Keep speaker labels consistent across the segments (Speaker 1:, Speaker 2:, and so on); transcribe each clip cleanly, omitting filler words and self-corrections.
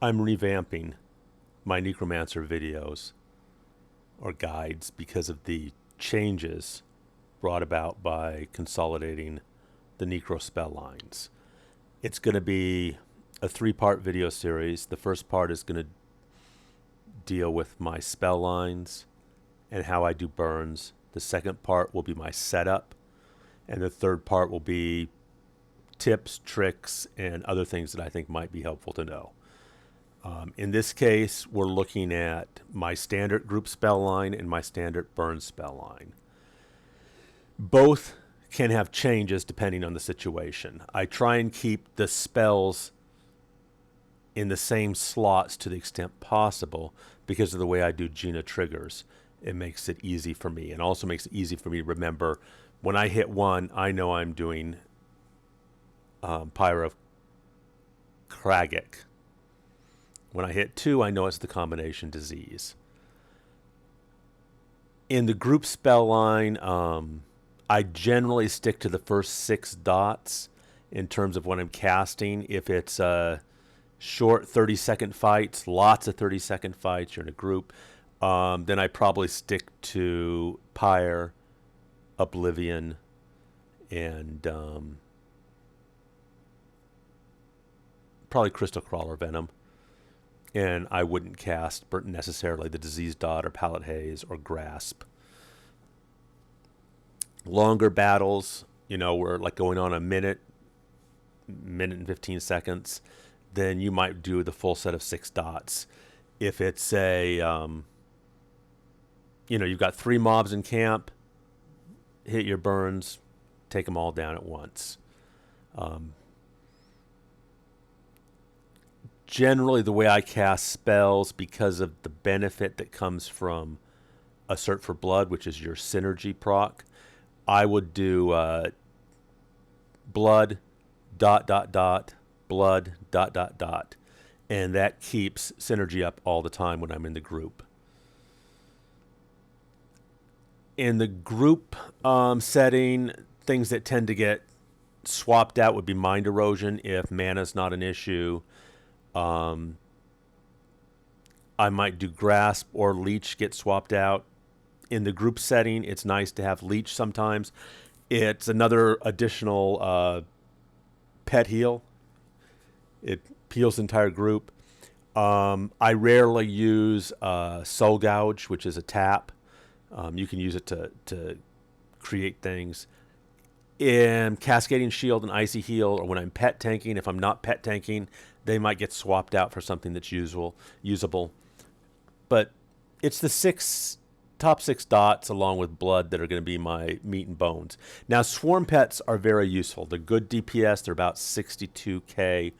Speaker 1: I'm revamping my Necromancer videos or guides because of the changes brought about by consolidating the Necro spell lines. It's going to be a three-part video series. The first part is going to deal with my spell lines and how I do burns. The second part will be my setup. And the third part will be tips, tricks, and other things that I think might be helpful to know. In this case, we're looking at my standard group spell line and my standard burn spell line. Both can have changes depending on the situation. I try and keep the spells in the same slots to the extent possible because of the way I do Gina triggers. It makes it easy for me, and also makes it easy for me to remember when I hit one, I know I'm doing Pyre of Kragic. When I hit two, I know it's the combination disease. In the group spell line, I generally stick to the first 6 dots in terms of when I'm casting. If it's short 30-second fights, lots of 30-second fights, you're in a group, then I probably stick to Pyre, Oblivion, and probably Crystal Crawler Venom. And I wouldn't cast necessarily the Disease Dot or Pallet Haze or Grasp. Longer battles, we're like going on a minute and 15 seconds, then you might do the full set of 6 dots. If it's you've got 3 mobs in camp, hit your burns, take them all down at once. Generally, the way I cast spells, because of the benefit that comes from Assert for Blood, which is your synergy proc, I would do blood, ... blood, ... and that keeps synergy up all the time when I'm in the group. In the group setting, things that tend to get swapped out would be Mind Erosion if mana's not an issue. I might do Grasp or Leech get swapped out. In the group setting, it's nice to have Leech sometimes. It's another additional pet heal. It heals the entire group. I rarely use Soul Gouge, which is a tap. You can use it to create things. In Cascading Shield and Icy Heal, or when I'm pet tanking, if I'm not pet tanking, they might get swapped out for something that's usable. But it's the top 6 dots along with blood that are going to be my meat and bones. Now, swarm pets are very useful. They're good DPS. They're about 62k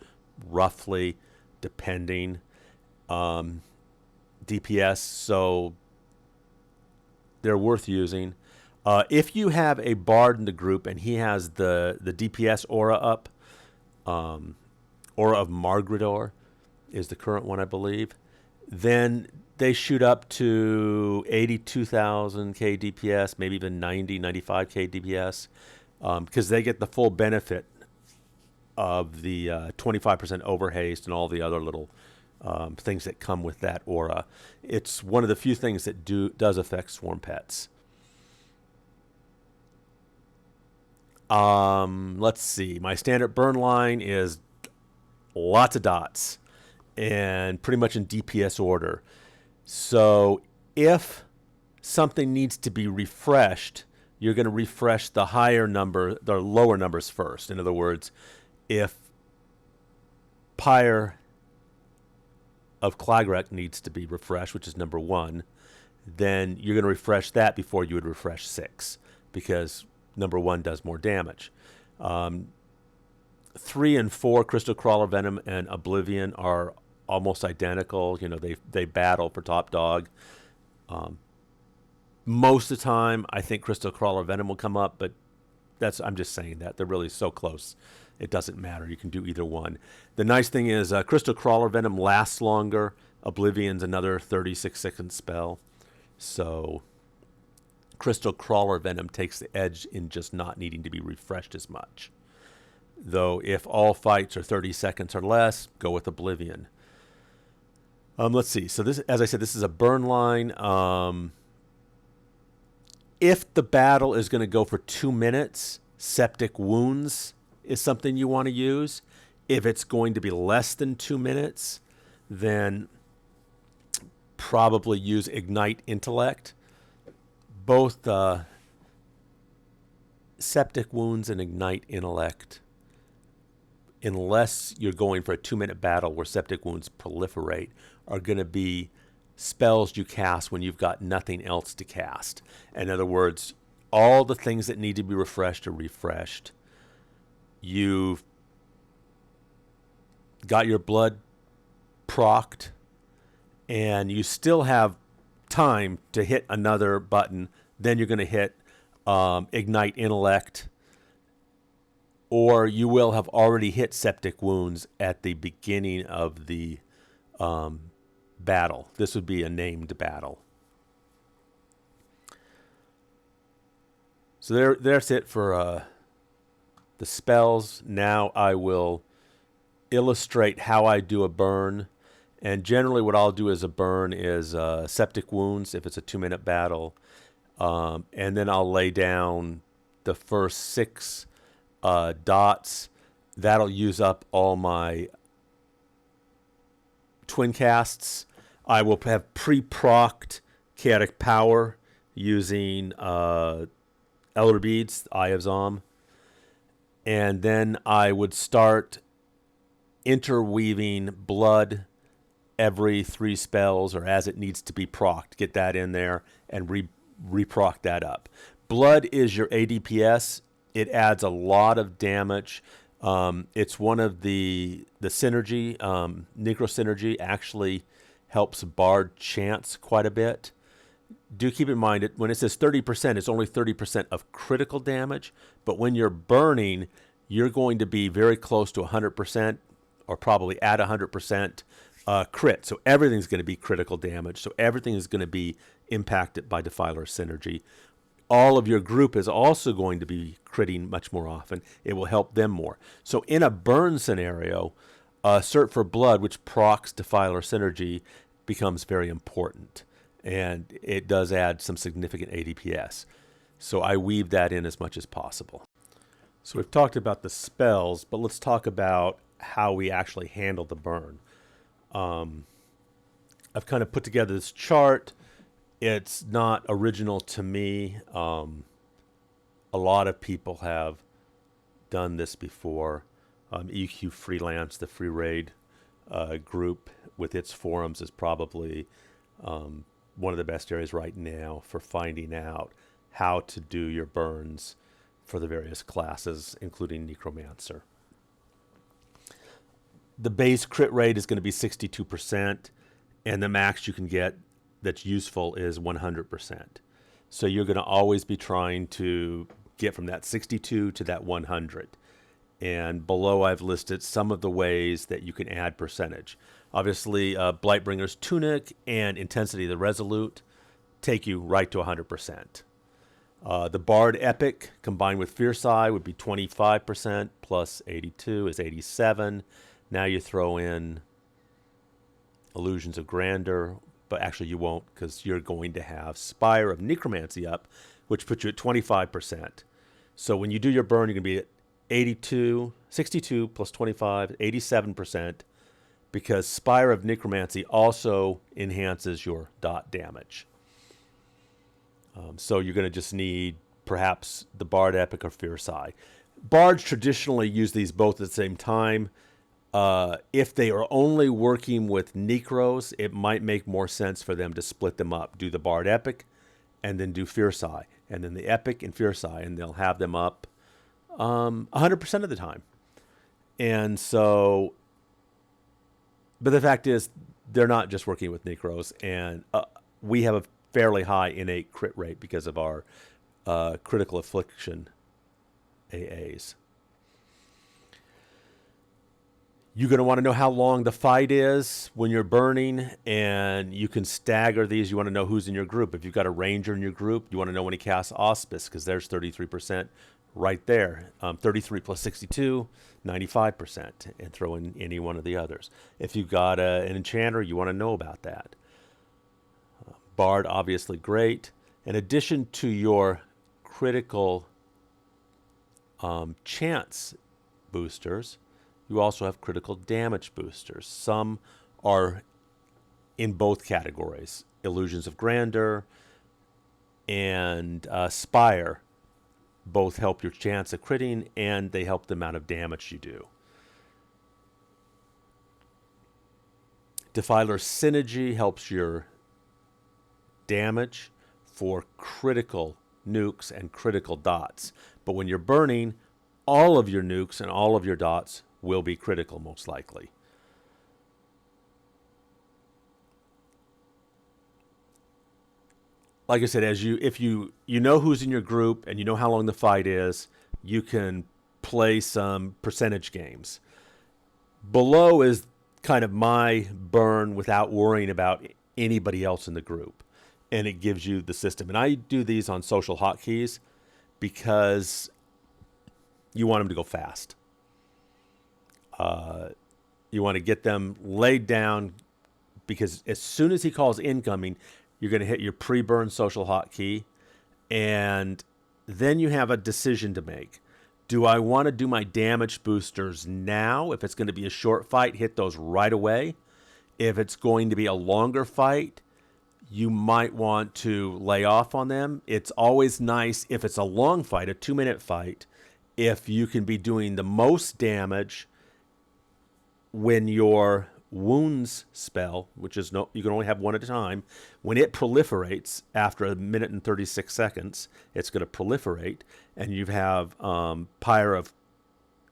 Speaker 1: roughly, depending. DPS, so they're worth using. If you have a bard in the group and he has the DPS aura up, Aura of Margredor is the current one, I believe, then they shoot up to 82,000k DPS, maybe even 95k DPS, because they get the full benefit of the 25% overhaste and all the other little things that come with that aura. It's one of the few things that does affect swarm pets. Let's see. My standard burn line is lots of dots and pretty much in DPS order. So if something needs to be refreshed, you're going to refresh the lower numbers first. In other words, if Pyre of Klagrek needs to be refreshed, which is number 1, then you're going to refresh that before you would refresh 6, because number 1 does more damage. 3 and 4, Crystal Crawler Venom and Oblivion, are almost identical. They battle for top dog. Most of the time, I think Crystal Crawler Venom will come up, but I'm just saying that. They're really so close. It doesn't matter. You can do either one. The nice thing is Crystal Crawler Venom lasts longer. Oblivion's another 36-second spell. So Crystal Crawler Venom takes the edge in just not needing to be refreshed as much. Though if all fights are 30 seconds or less, go with Oblivion. Let's see. So this, as I said, this is a burn line. If the battle is going to go for 2 minutes, septic wounds is something you want to use. If it's going to be less than 2 minutes, then probably use ignite intellect. Both septic wounds and ignite intellect, unless you're going for a 2-minute battle where septic wounds proliferate, are going to be spells you cast when you've got nothing else to cast. In other words, all the things that need to be refreshed are refreshed. You've got your blood procced, and you still have time to hit another button. Then you're going to hit ignite intellect, or you will have already hit septic wounds at the beginning of the battle. This would be a named battle. So there's it for the spells. Now I will illustrate how I do a burn. And generally what I'll do as a burn is septic wounds if it's a 2-minute battle. And then I'll lay down the first 6 dots. That'll use up all my twin casts. I will have pre-procced chaotic power using Elder Beads, Eye of Zom. And then I would start interweaving blood every 3 spells, or as it needs to be procced. Get that in there and re-proc that up. Blood is your ADPS. It adds a lot of damage. It's one of the synergy. Necro synergy actually helps Bard chance quite a bit. Do keep in mind, when it says 30%, it's only 30% of critical damage. But when you're burning, you're going to be very close to 100%, or probably at 100% crit. So everything's going to be critical damage. So everything is going to be impacted by Defiler synergy. All of your group is also going to be critting much more often. It will help them more. So in a burn scenario, Cert for Blood, which procs Defiler synergy, becomes very important. And it does add some significant ADPS. So I weave that in as much as possible. So we've talked about the spells, but let's talk about how we actually handle the burn. I've kind of put together this chart. It's not original to me. A lot of people have done this before. EQ Freelance, the free raid group with its forums, is probably one of the best areas right now for finding out how to do your burns for the various classes, including Necromancer. The base crit rate is going to be 62%, and the max you can get that's useful is 100%. So you're going to always be trying to get from that 62 to that 100. And below I've listed some of the ways that you can add percentage. Obviously, Blightbringer's Tunic and Intensity of the Resolute take you right to 100%. The Bard Epic combined with Fierce Eye would be 25%, plus 82 is 87. Now you throw in Illusions of Grandeur, but actually you won't, because you're going to have Spire of Necromancy up, which puts you at 25%. So when you do your burn, you're going to be at 62 plus 25, 87%, because Spire of Necromancy also enhances your dot damage. So you're going to just need perhaps the Bard Epic or Fierce Eye. Bards traditionally use these both at the same time. If they are only working with Necros, it might make more sense for them to split them up. Do the Bard Epic, and then do Fierce Eye, and then the Epic and Fierce Eye, and they'll have them up 100% of the time. And so, but the fact is, they're not just working with Necros, and we have a fairly high innate crit rate because of our critical affliction AAs. You're going to want to know how long the fight is when you're burning, and you can stagger these. You want to know who's in your group. If you've got a ranger in your group, you want to know when he casts Auspice, because there's 33% right there. 33 plus 62, 95%, and throw in any one of the others. If you've got an enchanter, you want to know about that. Bard, obviously great. In addition to your critical chance boosters, you also have critical damage boosters. Some are in both categories. Illusions of Grandeur and Spire both help your chance of critting, and they help the amount of damage you do. Defiler Synergy helps your damage for critical nukes and critical dots. But when you're burning, all of your nukes and all of your dots will be critical, most likely. Like I said, if you know who's in your group and you know how long the fight is, you can play some percentage games. Below is kind of my burn without worrying about anybody else in the group, and it gives you the system. And I do these on social hotkeys because you want them to go fast. You want to get them laid down because as soon as he calls incoming, you're going to hit your pre-burn social hotkey, and then you have a decision to make. Do I want to do my damage boosters now? If it's going to be a short fight, hit those right away. If it's going to be a longer fight, you might want to lay off on them. It's always nice if it's a long fight, a 2-minute fight, if you can be doing the most damage when your wounds spell, which is you can only have one at a time, when it proliferates after 1 minute and 36 seconds, it's going to proliferate, and you have Pyre of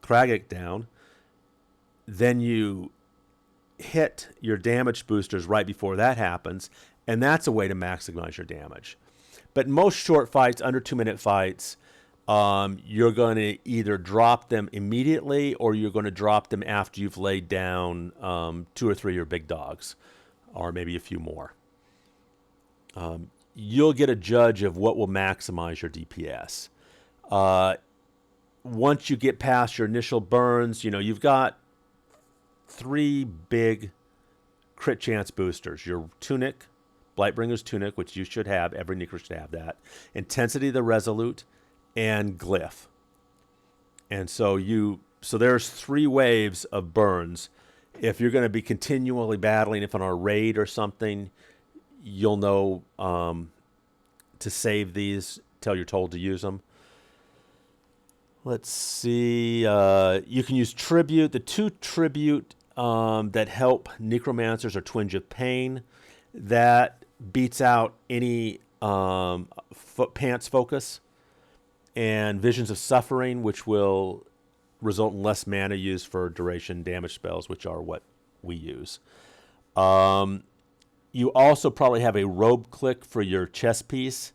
Speaker 1: Kragik down, then you hit your damage boosters right before that happens, and that's a way to maximize your damage. But most short fights, under 2-minute fights, you're going to either drop them immediately or you're going to drop them after you've laid down 2 or 3 of your big dogs, or maybe a few more. You'll get a judge of what will maximize your DPS. Once you get past your initial burns, you've got 3 big crit chance boosters. Your Tunic, Blightbringer's Tunic, which you should have. Every Necro should have that. Intensity of the Resolute, and Glyph. And so there's 3 waves of burns. If you're going to be continually battling, if on a raid or something, you'll know to save these till you're told to use them. Let's see. You can use Tribute. The 2 Tribute that help Necromancers are Twinge of Pain. That beats out any Pants Focus, and Visions of Suffering, which will result in less mana used for duration damage spells, which are what we use. You also probably have a robe click for your chest piece,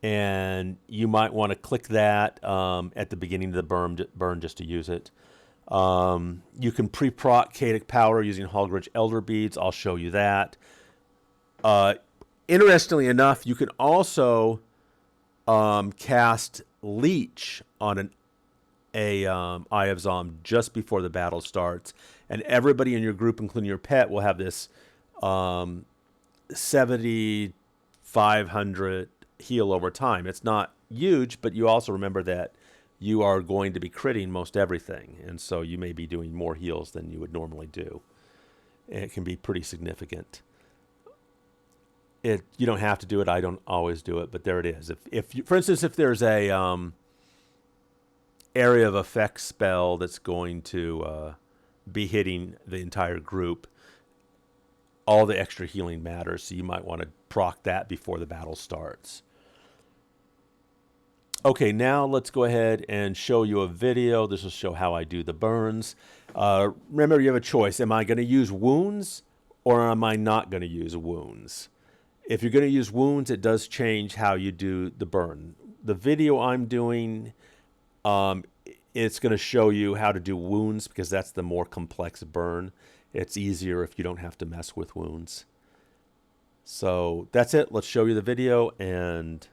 Speaker 1: and you might want to click that at the beginning of the burn just to use it. You can pre-proc Kadic Power using Hallgrim's Elder Beads. I'll show you that. Interestingly enough, you can also cast Leech on a Eye of Zom just before the battle starts, and everybody in your group, including your pet, will have this 7,500 heal over time. It's not huge, but you also remember that you are going to be critting most everything, and so you may be doing more heals than you would normally do. And it can be pretty significant. You don't have to do it. I don't always do it, but there it is. If you, for instance, if there's a area of effect spell that's going to be hitting the entire group, all the extra healing matters, so you might want to proc that before the battle starts. Okay, now let's go ahead and show you a video. This will show how I do the burns. Remember, you have a choice. Am I going to use wounds or am I not going to use wounds? If you're going to use wounds, it does change how you do the burn. The video I'm doing, it's going to show you how to do wounds because that's the more complex burn. It's easier if you don't have to mess with wounds. So that's it. Let's show you the video and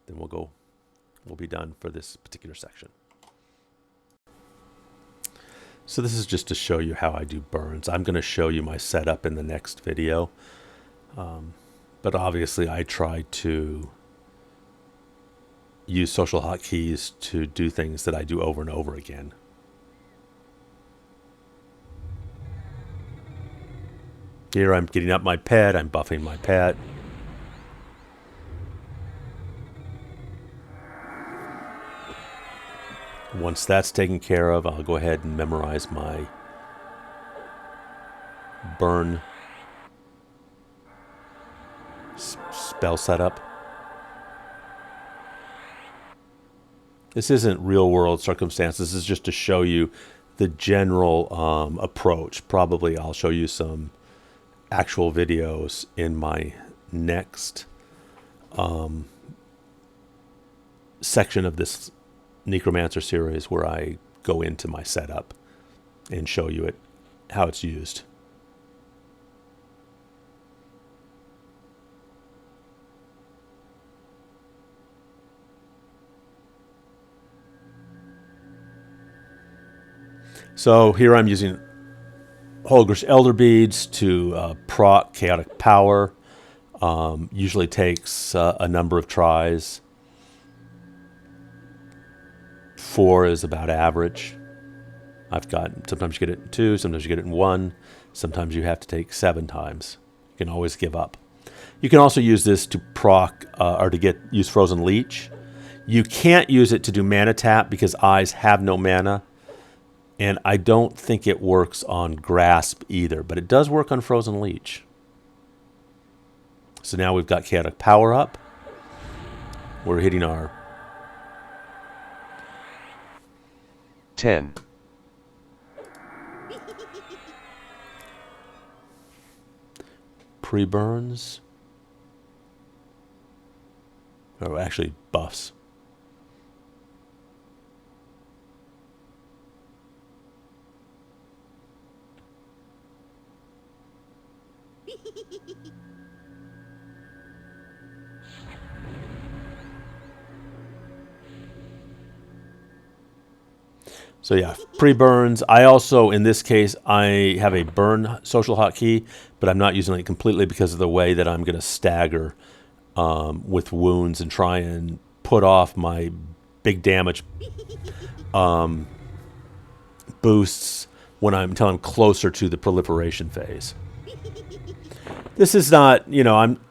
Speaker 1: then we'll go will be done for this particular section. So this is just to show you how I do burns. I'm going to show you my setup in the next video. But obviously I try to use social hotkeys to do things that I do over and over again. Here I'm getting up my pet, I'm buffing my pet. Once that's taken care of, I'll go ahead and memorize my burn spell setup. This isn't real world circumstances. This is just to show you the general approach. Probably I'll show you some actual videos in my next section of this Necromancer series where I go into my setup and show you how it's used. So here I'm using Holger's Elder Beads to proc Chaotic Power. Usually takes a number of tries. 4 is about average. Sometimes you get it in 2, sometimes you get it in 1, sometimes you have to take 7 times. You can always give up. You can also use this to proc or to use Frozen Leech. You can't use it to do mana tap because eyes have no mana. And I don't think it works on Grasp either, but it does work on Frozen Leech. So now we've got Chaotic Power up. We're hitting our
Speaker 2: 10.
Speaker 1: Pre-burns. Or actually buffs. So yeah, pre-burns. I also, in this case, I have a burn social hotkey, but I'm not using it completely because of the way that I'm going to stagger with wounds and try and put off my big damage boosts until I'm closer to the proliferation phase. This is not,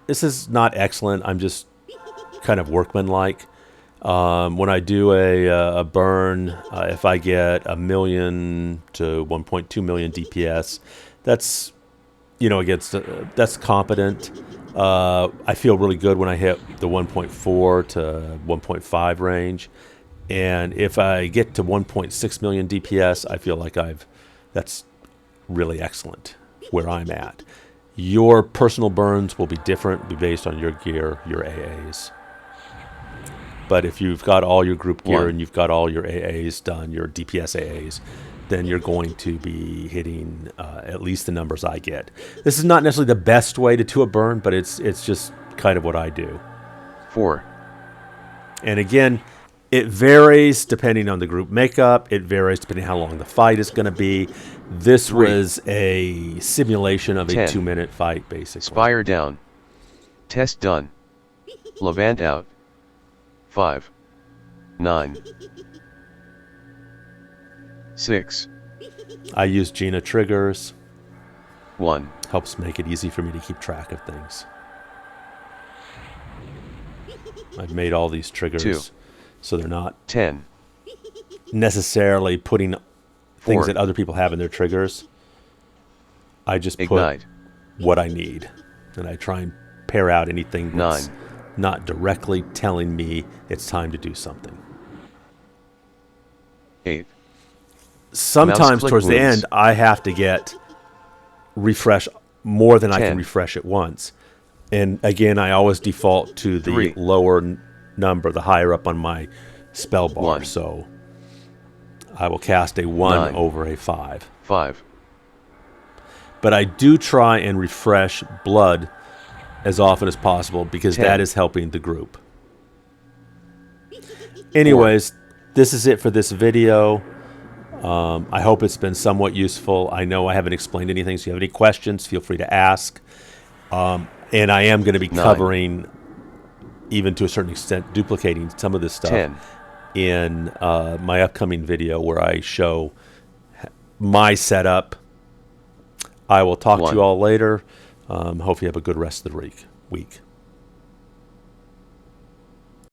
Speaker 1: this is not excellent. I'm just kind of workmanlike. When I do a burn, if I get 1 million to 1.2 million DPS, that's that's competent. I feel really good when I hit the 1.4 to 1.5 range, and if I get to 1.6 million DPS, I feel like that's really excellent where I'm at. Your personal burns will be different, be based on your gear, your AAs. But if you've got all your group gear and you've got all your AAs done, your DPS AAs, then you're going to be hitting at least the numbers I get. This is not necessarily the best way to do a burn, but it's just kind of what I do.
Speaker 2: 4.
Speaker 1: And again, it varies depending on the group makeup. It varies depending on how long the fight is going to be. This
Speaker 2: 3.
Speaker 1: was a simulation of
Speaker 2: 10.
Speaker 1: a 2-minute fight, basically.
Speaker 2: Spire down. Test done. Levant out. 5. 9. 6.
Speaker 1: I use Gina triggers.
Speaker 2: 1.
Speaker 1: Helps make it easy for me to keep track of things. I've made all these triggers
Speaker 2: 2.
Speaker 1: so they're not
Speaker 2: 10.
Speaker 1: necessarily putting things
Speaker 2: 4.
Speaker 1: that other people have in their triggers. I just put
Speaker 2: Ignite.
Speaker 1: what I need, and I try and pair out anything that's
Speaker 2: 9.
Speaker 1: not directly telling me it's time to do something.
Speaker 2: 8.
Speaker 1: Sometimes towards the
Speaker 2: wounds.
Speaker 1: end, I have to get refresh more than
Speaker 2: 10.
Speaker 1: I can refresh at once. And again, I always default to the
Speaker 2: 3.
Speaker 1: lower number, the higher up on my spell bar.
Speaker 2: 1.
Speaker 1: So I will cast a 1
Speaker 2: 9.
Speaker 1: over a 5.
Speaker 2: 5.
Speaker 1: But I do try and refresh blood as often as possible because
Speaker 2: 10.
Speaker 1: that is helping the group. anyways, this is it for this video. I hope it's been somewhat useful. I know I haven't explained anything, so if you have any questions, feel free to ask. And I am going to be
Speaker 2: 9,
Speaker 1: covering, even to a certain extent, duplicating some of this stuff
Speaker 2: 10,
Speaker 1: in my upcoming video where I show my setup. I will talk to
Speaker 2: 1.
Speaker 1: you all later. Hope you have a good rest of the week.